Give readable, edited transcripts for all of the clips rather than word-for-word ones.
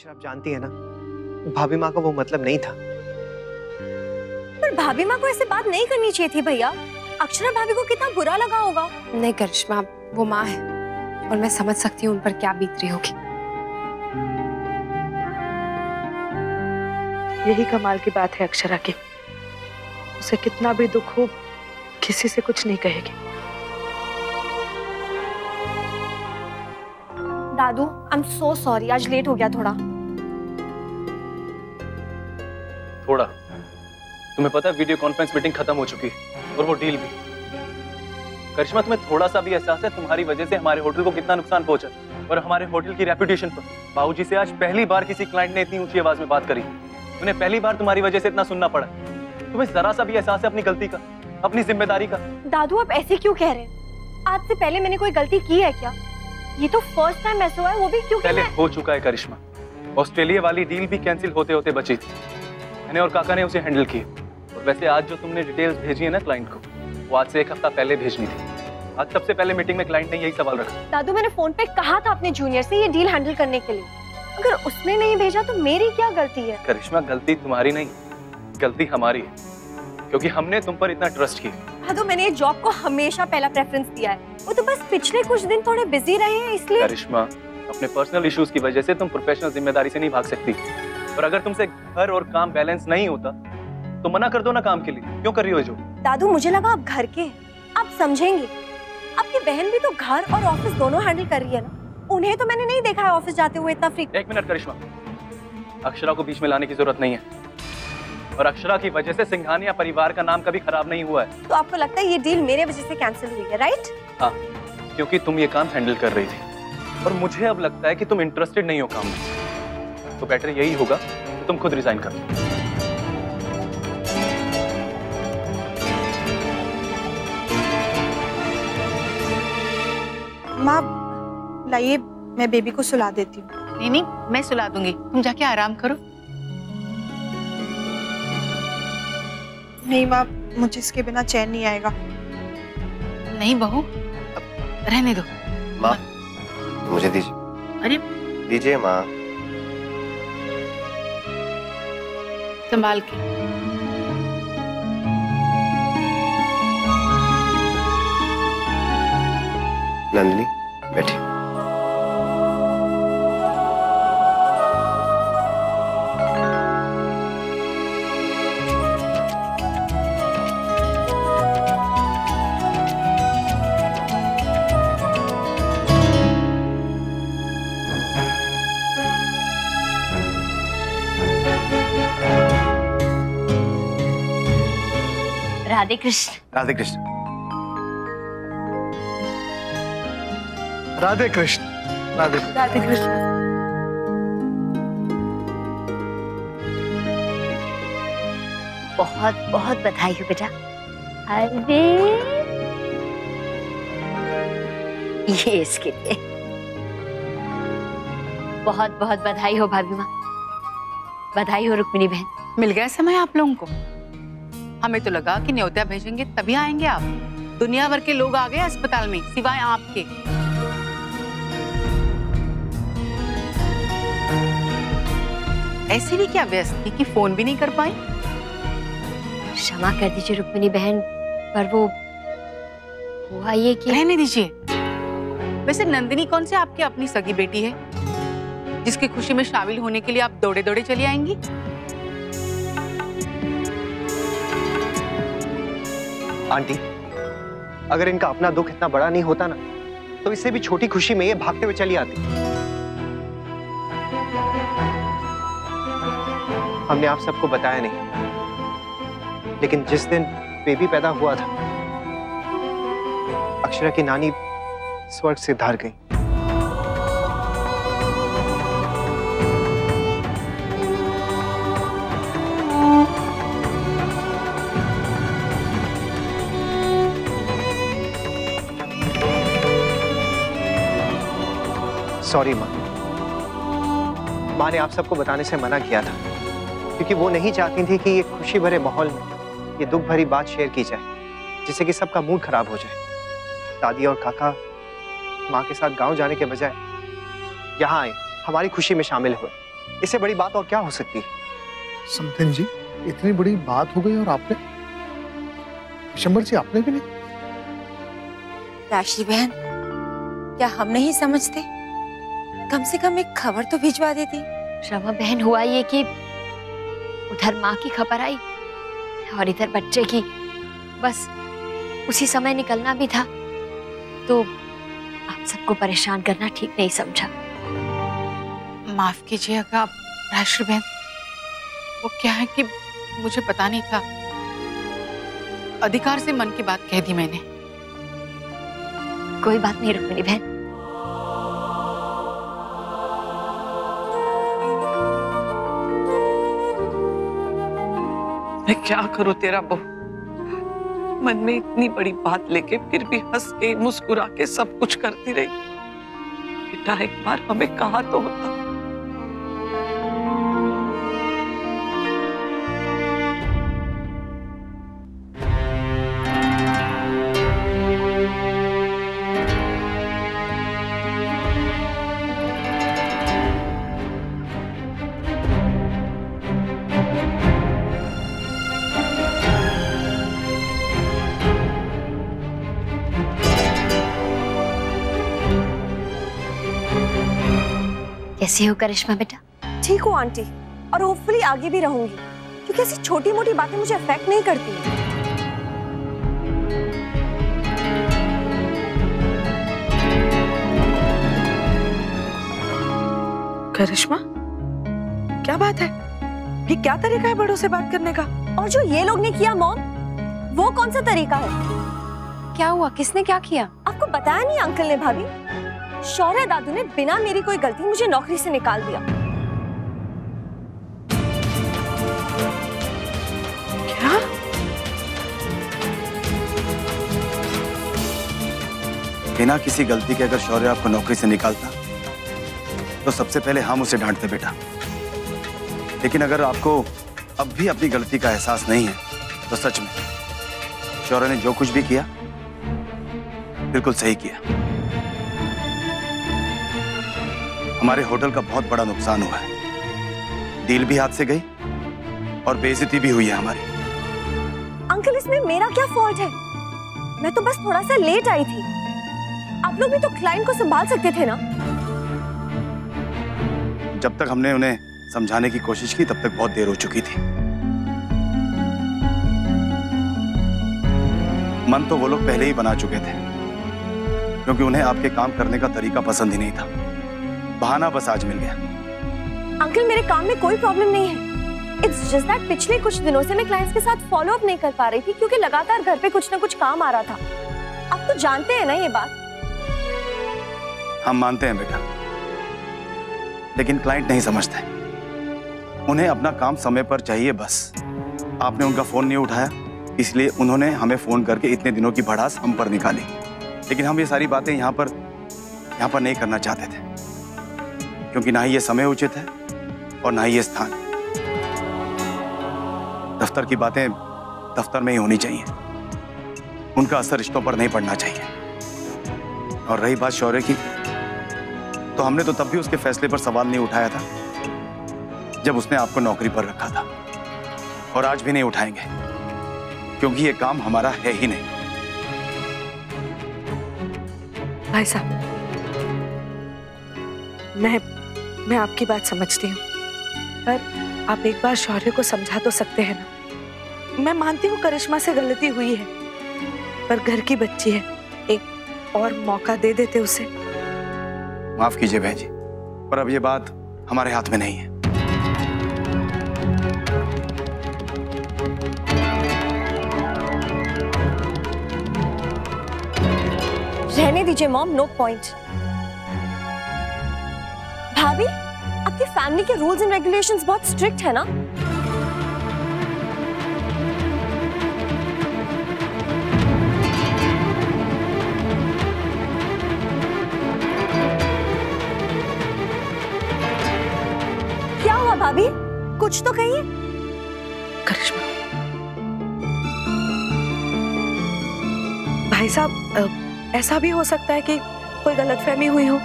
अक्षर आप जानती है ना, भाभी माँ का वो मतलब नहीं था। पर भाभी माँ को ऐसे बात नहीं करनी चाहिए थी भैया। अक्षरा भाभी को कितना बुरा लगा होगा। नहीं करिश्मा, वो माँ है और मैं समझ सकती हूँ उन पर क्या बीत रही होगी। यही कमाल की बात है अक्षरा की, उसे कितना भी दुख हो किसी से कुछ नहीं कहेगी। दादू आई एम सो सॉरी, आज लेट हो गया थोड़ा। तुम्हें पता है वीडियो कॉन्फ्रेंस मीटिंग खत्म हो चुकी है और वो डील भी। करिश्मा, तुम्हें थोड़ा सा भी एहसास है तुम्हारी वजह से हमारे होटल को कितना नुकसान पहुंचा और हमारे होटल की रेपुटेशन पर। बाबूजी से आज पहली बार किसी क्लाइंट ने इतनी ऊंची आवाज में बात करी। उन्हें पहली बार तुम्हारी वजह से इतना सुनना पड़ा। तुम्हें जरा सा भी एहसास है अपनी गलती का, अपनी जिम्मेदारी का? दादू आप ऐसे क्यों कह रहे हैं? आज से पहले मैंने कोई गलती की है क्या? ये तो फर्स्ट टाइम ऐसा हुआ है, वो भी क्योंकि पहले हो चुका है करिश्मा। ऑस्ट्रेलिया वाली डील भी कैंसिल होते होते बची थी। मैंने और काका ने उसे हैंडल किया। और वैसे आज जो तुमने डिटेल्स भेजी है ना क्लाइंट को, वो आज से 1 हफ्ता पहले भेजनी थी। आज सबसे पहले मीटिंग में क्लाइंट ने यही सवाल रखा। दादू मैंने फोन पे कहा था अपने जूनियर से ये डील हैंडल करने के लिए। अगर उसने नहीं भेजा तो मेरी क्या गलती है? करिश्मा, गलती तुम्हारी नहीं, गलती हमारी है, क्योंकि हमने तुम पर इतना ट्रस्ट किया। दादू मैंने जॉब को हमेशा पहला प्रेफरेंस दिया है। वो तो बस पिछले कुछ दिन थोड़े बिजी रहे हैं इसलिए। करिश्मा, अपने पर्सनल इश्यूज की वजह से तुम प्रोफेशनल जिम्मेदारी से नहीं भाग सकती। और अगर तुमसे घर और काम बैलेंस नहीं होता तो मना कर दो ना काम के लिए। क्यों कर रही हो जो? दादू मुझे लगा आप घर के, आप समझेंगे। आपकी बहन भी तो घर और ऑफिस दोनों हैंडल कर रही है ना। उन्हें तो मैंने नहीं देखा है ऑफिस जाते हुए इतना फ्री। 1 मिनट करिश्मा, अक्षरा को बीच में लाने की जरूरत नहीं है। और अक्षरा की वजह से सिंघानिया परिवार का नाम कभी खराब नहीं हुआ है। तो आपको लगता है ये डील मेरे वजह से कैंसिल हुई है, राइट? हाँ, क्योंकि तुम ये काम हैंडल कर रही थी और मुझे अब लगता है कि तुम इंटरेस्टेड नहीं हो काम में। तो बेटर यही होगा कि तुम खुद रिजाइन कर दो। माँ लाइए, मैं बेबी को सुला देती हूँ। नहीं नहीं, मैं सुला दूंगी, तुम जाके आराम करो। नहीं माँ, मुझे इसके बिना चैन नहीं आएगा। नहीं बहू, रहने दो। माँ मुझे दीजिए। अरे दीजिए माँ। संभाल के। नंदिनी बैठी। राधे कृष्ण। राधे कृष्ण। राधे कृष्ण। राधे राधे कृष्ण। बहुत बहुत बधाई हो बेटा। अरे ये इसके लिए बहुत बहुत बधाई हो भाभी माँ। बधाई हो रुक्मिणी बहन। मिल गया समय आप लोगों को। हमें तो लगा कि न्योता भेजेंगे तभी आएंगे आप। दुनिया भर के लोग आ गए अस्पताल में सिवाय आपके। ऐसी भी क्या व्यस्त थी कि फोन भी नहीं कर पाई? क्षमा कर दीजिए रुक्मिणी बहन, पर वो हुआ ये कि। रहने दीजिए। वैसे नंदिनी कौन से आपकी अपनी सगी बेटी है जिसकी खुशी में शामिल होने के लिए आप दौड़े दौड़े चली आएंगी? आंटी, अगर इनका अपना दुख इतना बड़ा नहीं होता ना, तो इससे भी छोटी खुशी में ये भागते हुए चली आती। हमने आप सबको बताया नहीं, लेकिन जिस दिन बेबी पैदा हुआ था, अक्षरा की नानी स्वर्ग से धार गई। सॉरी माँ। माँ ने आप सबको बताने से मना किया था, क्योंकि वो नहीं चाहती थी कि ये खुशी भरे माहौल में ये दुख भरी बात शेयर की जाए, जिससे कि सबका मूड खराब हो जाए। दादी और काका माँ के साथ गांव जाने के बजाय यहाँ आए, हमारी खुशी में शामिल हुए। इससे बड़ी बात और क्या हो सकती है? समथिंग जी, इतनी बड़ी बात हो गई और आपने, शंबर जी आपने भी नहीं? राशि बहन, क्या हम नहीं समझते? कम से कम एक खबर तो भिजवा देती। रमा बहन, हुआ ये कि उधर माँ की खबर आई और इधर बच्चे की, बस उसी समय निकलना भी था, तो आप सबको परेशान करना ठीक नहीं समझा। माफ कीजिएगा राशि बहन, वो क्या है कि मुझे पता नहीं था, अधिकार से मन की बात कह दी मैंने। कोई बात नहीं रुक्मिणी बहन। मैं क्या करूं तेरा बहू, मन में इतनी बड़ी बात लेके फिर भी हंस के मुस्कुरा के सब कुछ करती रही। बेटा एक बार हमें कहा तो होता। कैसी हो करिश्मा बेटा? ठीक हूँ आंटी, और होपफुली आगे भी रहूंगी, क्योंकि ऐसी छोटी मोटी बातें मुझे अफेक्ट नहीं करती। करिश्मा, क्या बात है? ये क्या तरीका है बड़ों से बात करने का? और जो ये लोग ने किया मॉम, वो कौन सा तरीका है? क्या हुआ? किसने क्या किया? आपको बताया नहीं अंकल ने भाभी? शौर्य दादू ने बिना मेरी कोई गलती मुझे नौकरी से निकाल दिया। क्या? बिना किसी गलती के अगर शौर्य आपको नौकरी से निकालता तो सबसे पहले हम उसे डांटते बेटा। लेकिन अगर आपको अब भी अपनी गलती का एहसास नहीं है तो सच में शौर्य ने जो कुछ भी किया बिल्कुल सही किया। हमारे होटल का बहुत बड़ा नुकसान हुआ है, डील भी हाथ से गई और बेइज्जती भी हुई है हमारी। अंकल इसमें मेरा क्या फॉल्ट है? मैं तो बस थोड़ा सा लेट आई थी। आप लोग भी तो क्लाइंट को संभाल सकते थे ना। जब तक हमने उन्हें समझाने की कोशिश की तब तक बहुत देर हो चुकी थी। मन तो वो लोग पहले ही बना चुके थे, क्योंकि उन्हें आपके काम करने का तरीका पसंद ही नहीं था। बहाना बस आज मिल गया। अंकल मेरे काम में कोई प्रॉब्लम नहीं है। इट्स जस्ट दैट पिछले कुछ दिनों से मैं क्लाइंट्स के साथ फॉलो अप नहीं कर पा रही थी, क्योंकि लगातार घर पे कुछ ना कुछ काम आ रहा था। आप तो जानते हैं ना ये बात। हम मानते हैं बेटा, लेकिन क्लाइंट नहीं समझते। उन्हें अपना काम समय पर चाहिए बस। आपने उनका फोन नहीं उठाया, इसलिए उन्होंने हमें फोन करके इतने दिनों की भड़ास हम पर निकाली। लेकिन हम ये सारी बातें यहाँ पर नहीं करना चाहते थे, क्योंकि ना ही ये समय उचित है और ना ही ये स्थान। दफ्तर की बातें दफ्तर में ही होनी चाहिए, उनका असर रिश्तों पर नहीं पड़ना चाहिए। और रही बात शौर्य की, तो हमने तो तब भी उसके फैसले पर सवाल नहीं उठाया था जब उसने आपको नौकरी पर रखा था, और आज भी नहीं उठाएंगे, क्योंकि ये काम हमारा है ही नहीं। भाई साहब, मैं आपकी बात समझती हूँ, पर आप एक बार शौर्य को समझा तो सकते हैं ना। मैं मानती हूँ करिश्मा से गलती हुई है, पर घर की बच्ची है, एक और मौका दे देते उसे। माफ कीजिए बहन जी, पर अब ये बात हमारे हाथ में नहीं है। रहने दीजिए मॉम, नो पॉइंट। भाभी, आपकी फैमिली के रूल्स एंड रेगुलेशंस बहुत स्ट्रिक्ट है ना? क्या हुआ भाभी, कुछ तो कहिए। करिश्मा, भाई साहब, ऐसा भी हो सकता है कि कोई गलतफहमी हुई हो।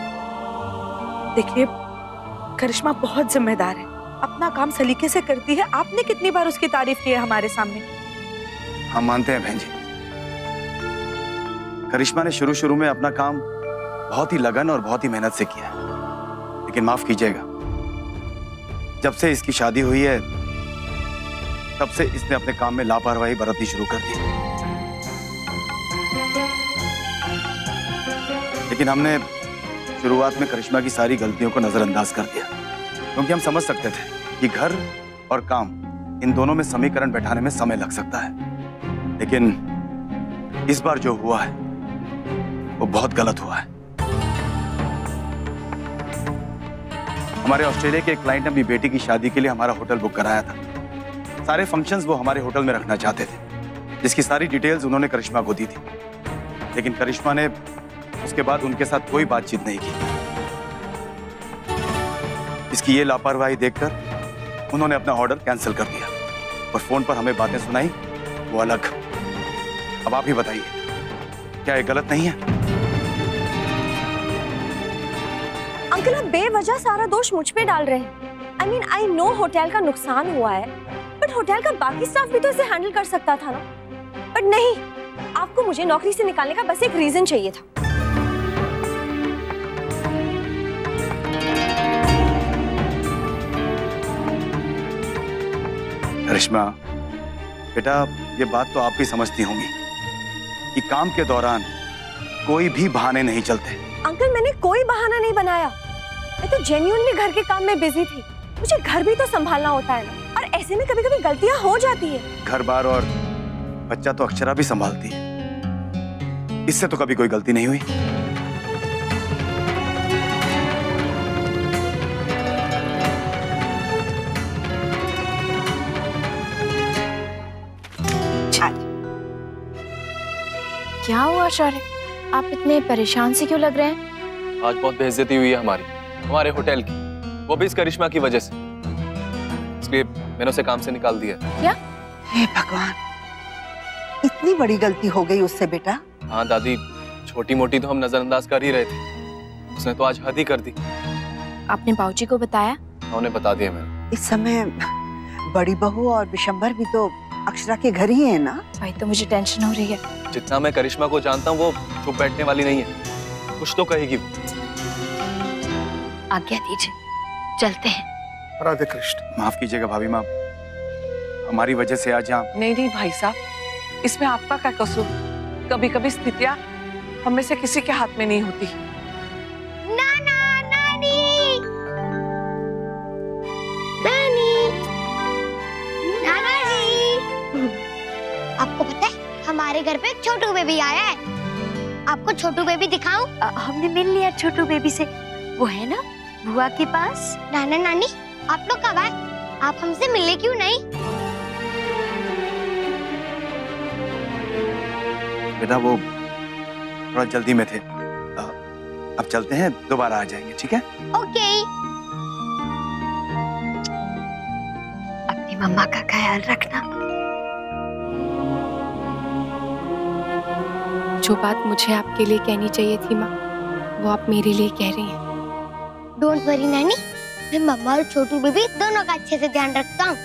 देखिए, करिश्मा बहुत जिम्मेदार है, अपना काम सलीके से करती है। आपने कितनी बार उसकी तारीफ की है हमारे सामने। हम मानते हैं बहन जी, करिश्मा ने शुरू में अपना काम बहुत ही लगन और बहुत ही मेहनत से किया है, लेकिन माफ कीजिएगा, जब से इसकी शादी हुई है तब से इसने अपने काम में लापरवाही बरतनी शुरू कर दी। लेकिन हमने शुरुआत में करिश्मा की सारी गलतियों को नजरअंदाज कर दिया, क्योंकि हम समझ सकते थे कि घर और काम इन दोनों में समीकरण बैठाने में समय लग सकता है। लेकिन इस बार जो हुआ है वो बहुत गलत हुआ है। हमारे ऑस्ट्रेलिया के एक क्लाइंट ने अपनी बेटी की शादी के लिए हमारा होटल बुक कराया था। सारे फंक्शंस वो हमारे होटल में रखना चाहते थे, जिसकी सारी डिटेल्स उन्होंने करिश्मा को दी थी। लेकिन करिश्मा ने उसके बाद उनके साथ कोई बातचीत नहीं की। इसकी ये लापरवाही देखकर उन्होंने अपना ऑर्डर कैंसिल कर दिया और फोन पर हमें बातें सुनाई, वो अलग। अब आप ही बताइए, क्या ये गलत नहीं है? अंकल, आप बेवजह सारा दोष मुझ पे डाल रहे हैं। I mean, I know hotel का नुकसान हुआ है, बट होटल का बाकी स्टाफ भी तो इसे हैंडल कर सकता था ना। बट नहीं, आपको मुझे नौकरी से निकालने का बस एक रीजन चाहिए था। करिश्मा बेटा, ये बात तो आप भी समझती होंगी कि काम के दौरान कोई भी बहाने नहीं चलते। अंकल, मैंने कोई बहाना नहीं बनाया। मैं तो जेन्युइनली घर के काम में बिजी थी। मुझे घर भी तो संभालना होता है ना, और ऐसे में कभी कभी गलतियां हो जाती है। घर बार और बच्चा तो अक्षरा भी संभालती है, इससे तो कभी कोई गलती नहीं हुई। क्या हुआ शौर्य, आप इतने परेशान से क्यों लग रहे हैं? आज बहुत बेइज्जती हुई है हमारे होटल की, वो भी इस करिश्मा की वजह से। इसलिए मैंने उसे काम से निकाल दिया। क्या? हे भगवान, इतनी बड़ी गलती हो गई उससे बेटा? हाँ दादी, छोटी मोटी तो हम नजरअंदाज कर ही रहे थे, उसने तो आज हद ही कर दी। आपने बाबूजी को बताया? उन्हें बता दिया मैंने। इस समय बड़ी बहू और विशंबर भी तो अक्षरा के घर ही है ना? भाई, तो मुझे टेंशन हो रही है। जितना मैं करिश्मा को जानता हूँ, वो चुप बैठने वाली नहीं है, कुछ तो कहेगी। आज्ञा दीजिए, चलते हैं। राधे कृष्ण। माफ कीजिएगा भाभी माँ, हमारी वजह से आज यहाँ। नहीं नहीं भाई साहब, इसमें आपका क्या कसूर? कभी कभी स्थितियाँ हम में से किसी के हाथ में नहीं होती। नाना, नानी, नानी, नाना जी, आपको पता है हमारे घर पे एक छोटू बेबी आया है। आपको छोटू बेबी दिखाऊं? हमने मिल लिया छोटू बेबी से, वो है ना बुआ के पास। नाना नानी, आप लोग कब आए? आप हमसे मिले क्यों नहीं? बेटा वो थोड़ा जल्दी में थे, अब चलते हैं, दोबारा आ जाएंगे, ठीक है? ओके। अपनी मम्मा का ख्याल रखना। जो बात मुझे आपके लिए कहनी चाहिए थी माँ, वो आप मेरे लिए कह रही हैं। डोंट वरी नानी, मैं मम्मा और छोटू बेबी दोनों का अच्छे से ध्यान रखता हूँ।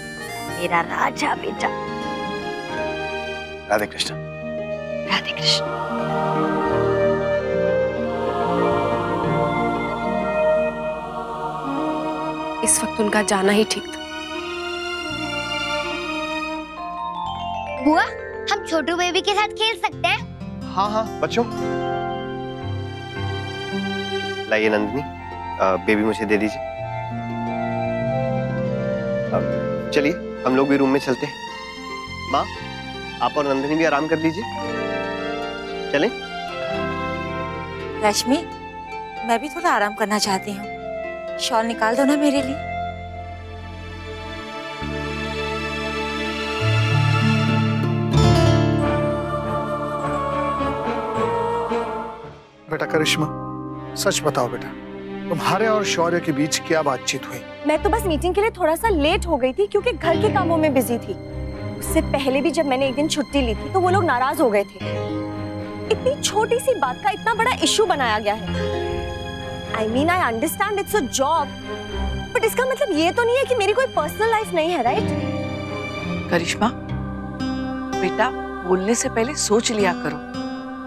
मेरा राजा बेटा। राधे कृष्ण। राधे कृष्ण। इस वक्त उनका जाना ही ठीक था। बुआ, हम छोटू बेबी के साथ खेल सकते हैं? हाँ हाँ बच्चों, लाइए नंदिनी, बेबी मुझे दे दीजिए। चलिए हम लोग भी रूम में चलते हैं। माँ, आप और नंदिनी भी आराम कर लीजिए। चलें? रश्मि, मैं भी थोड़ा आराम करना चाहती हूँ। शॉल निकाल दो ना मेरे लिए। बेटा करिश्मा, सच बताओ बेटा, तुम्हारे और शौर्य के बीच क्या बातचीत हुई? मैं तो बस मीटिंग के लिए थोड़ा सा लेट हो गई थी, क्योंकि घर के कामों में बिजी थी। उससे पहले भी जब मैंने एक दिन छुट्टी ली थी तो वो लोग नाराज हो गए थे। इतनी छोटी सी बात का इतना बड़ा इश्यू बनाया गया है। I mean, I understand it's a job, but इसका मतलब ये तो नहीं है कि मेरी कोई पर्सनल लाइफ नहीं है, राइट? करिश्मा, बेटा बोलने से पहले सोच लिया करो।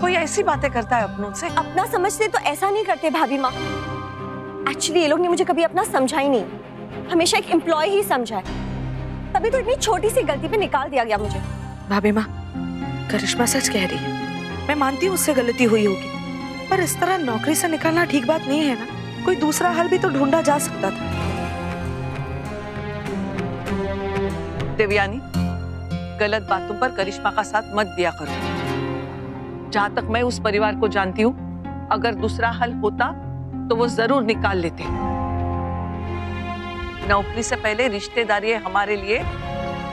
कोई ऐसी बातें करता है अपनों से? अपना समझते तो ऐसा नहीं करते भाभी माँ। एक्चुअली ये लोग ने मुझे कभी अपना समझा ही नहीं, हमेशा एक एम्प्लॉय ही समझा है। तभी तो इतनी छोटी सी गलती पे निकाल दिया गया मुझे। भाभी माँ, करिश्मा सच कह रही है। मैं मानती हूँ उससे गलती हुई होगी, पर इस तरह नौकरी से निकालना ठीक बात नहीं है ना। कोई दूसरा हल भी तो ढूंढा जा सकता था। देवयानी, गलत बातों पर करिश्मा का साथ मत दिया करो। जहां तक मैं उस परिवार को जानती हूँ, अगर दूसरा हल होता तो वो जरूर निकाल लेते। नौकरी से पहले रिश्तेदारी है हमारे लिए,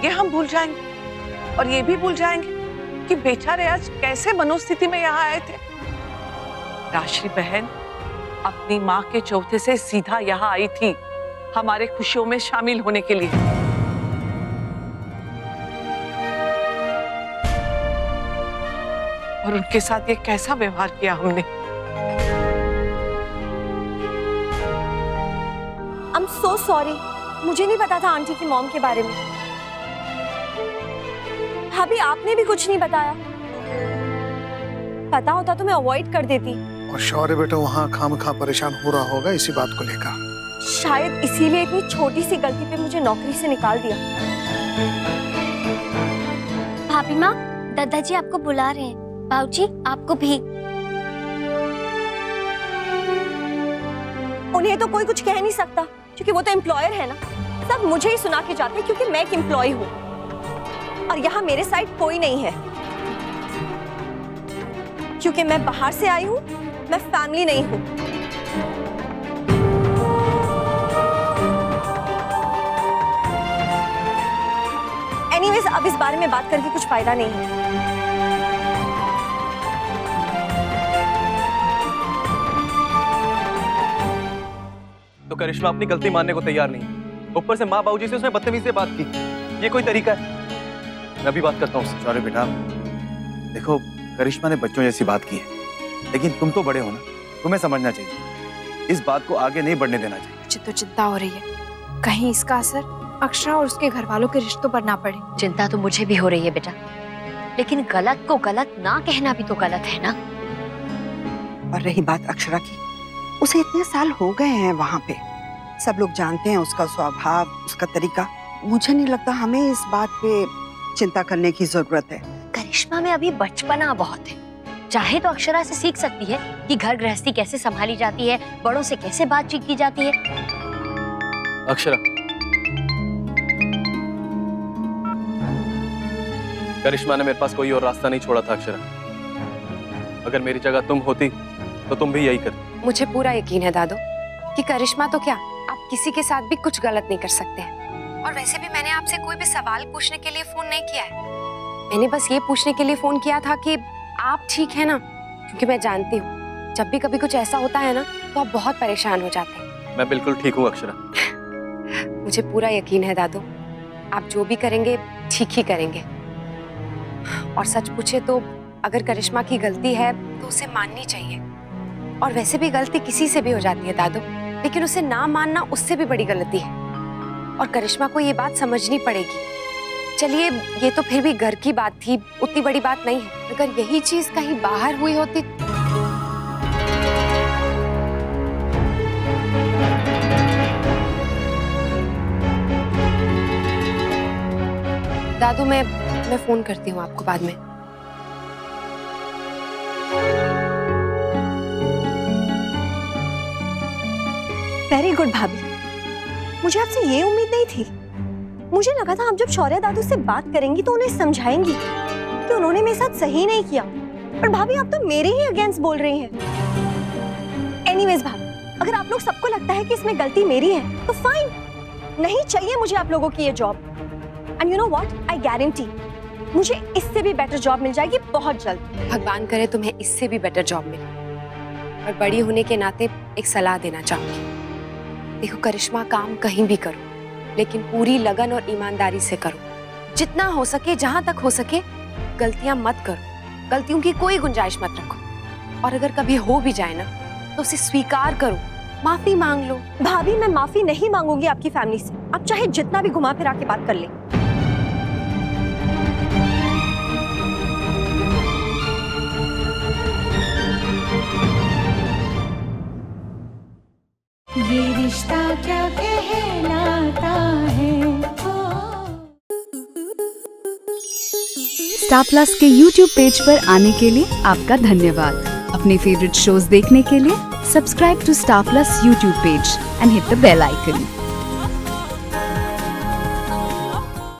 ये हम भूल जाएंगे। और ये भी भूल जाएंगे कि बेचारे आज कैसे मनोस्थिति में यहाँ आए थे। राशि बहन अपनी माँ के चौथे से सीधा यहाँ आई थी हमारे खुशियों में शामिल होने के लिए। और उनके साथ ये कैसा व्यवहार किया हमने। I'm so sorry, मुझे नहीं पता था आंटी की मॉम के बारे में। भाभी आपने भी कुछ नहीं बताया, पता होता तो मैं अवॉइड कर देती। और शौर्य बेटा वहाँ खामखा परेशान हो रहा होगा इसी बात को लेकर। शायद इसीलिए इतनी छोटी सी गलती पे मुझे नौकरी से निकाल दिया। भाभी माँ, दादाजी आपको बुला रहे हैं। बाबूजी आपको भी। उन्हें तो कोई कुछ कह नहीं सकता क्योंकि वो तो एम्प्लॉयर है ना। सब मुझे ही सुना के जाते हैं क्योंकि मैं एक एम्प्लॉय हूँ और यहाँ मेरे साइड कोई नहीं है। क्योंकि मैं बाहर से आई हूँ, मैं फैमिली नहीं हूँ। एनीवेज, अब इस बारे में बात करके कुछ फायदा नहीं है। तो करिश्मा अपनी गलती मानने को तैयार नहीं, ऊपर से माँ बाबूजी से उसने बदतमीजी से बात की। ये कोई तरीका है? मैं अभी बात करता हूँ। सॉरी बेटा, देखो करिश्मा ने बच्चों जैसी बात की है, लेकिन तुम तो बड़े हो ना, तुम्हें समझना चाहिए। इस बात को आगे नहीं बढ़ने देना चाहिए। मुझे तो चिंता हो रही है, कहीं इसका असर अक्षरा और उसके घर वालों के रिश्तों पर ना पड़े। चिंता तो मुझे भी हो रही है बेटा, लेकिन गलत को गलत ना कहना भी तो गलत है ना। और रही बात अक्षरा की, उसे इतने साल हो गए हैं वहाँ पे, सब लोग जानते हैं उसका स्वभाव, उसका तरीका। मुझे नहीं लगता हमें इस बात पे चिंता करने की जरूरत है। करिश्मा में अभी बचपना बहुत है, चाहे तो अक्षरा से सीख सकती है कि घर गृहस्थी कैसे संभाली जाती है, बड़ों से कैसे बातचीत की जाती है। अक्षरा, करिश्मा ने मेरे पास कोई और रास्ता नहीं छोड़ा था। अक्षरा, अगर मेरी जगह तुम होती तो तुम भी यही करती। मुझे पूरा यकीन है दादू कि करिश्मा तो क्या, आप किसी के साथ भी कुछ गलत नहीं कर सकते हैं। और वैसे भी मैंने आपसे कोई भी सवाल पूछने के लिए फोन नहीं किया है। मैंने बस ये पूछने के लिए फोन किया था कि आप ठीक है ना, क्योंकि मैं जानती हूँ जब भी कभी कुछ ऐसा होता है ना तो आप बहुत परेशान हो जाते हैं। मैं बिल्कुल ठीक हूँ अक्षरा। मुझे पूरा यकीन है दादू, आप जो भी करेंगे ठीक ही करेंगे। और सच पूछे तो अगर करिश्मा की गलती है तो उसे माननी चाहिए। और वैसे भी गलती किसी से भी हो जाती है दादू, लेकिन उसे ना मानना उससे भी बड़ी गलती है। और करिश्मा को ये बात समझनी पड़ेगी। चलिए, ये तो फिर भी घर की बात थी, उतनी बड़ी बात नहीं है। अगर यही चीज कहीं बाहर हुई होती। दादू, मैं फोन करती हूँ आपको बाद में। वेरी गुड भाभी, मुझे आपसे ये उम्मीद नहीं थी। मुझे लगा था आप जब शौर्य दादू से बात करेंगी तो उन्हें समझाएंगी कि उन्होंने मेरे साथ सही नहीं किया, पर भाभी आप तो मेरे ही अगेंस्ट बोल रही हैं। एनीवेज भाभी, अगर आप लोग सबको लगता है कि इसमें गलती मेरी है तो फाइन, नहीं चाहिए मुझे आप लोगों की ये job. And you know what, I guarantee मुझे इससे भी बेटर जॉब मिल जाएगी बहुत जल्द। भगवान करे तुम्हें इससे भी बेटर जॉब मिले। और बड़ी होने के नाते एक सलाह देना चाहूंगी। देखो करिश्मा, काम कहीं भी करो लेकिन पूरी लगन और ईमानदारी से करो। जितना हो सके, जहां तक हो सके, गलतियां मत करो। गलतियों की कोई गुंजाइश मत रखो। और अगर कभी हो भी जाए ना तो उसे स्वीकार करो माफी मांग लो। भाभी मैं माफी नहीं मांगूंगी आपकी फैमिली से, आप चाहे जितना भी घुमा फिरा के बात कर ले। ये रिश्ता क्या कहलाता है। स्टार प्लस के YouTube पेज पर आने के लिए आपका धन्यवाद। अपने फेवरेट शोज देखने के लिए subscribe to star plus YouTube page and hit the bell icon.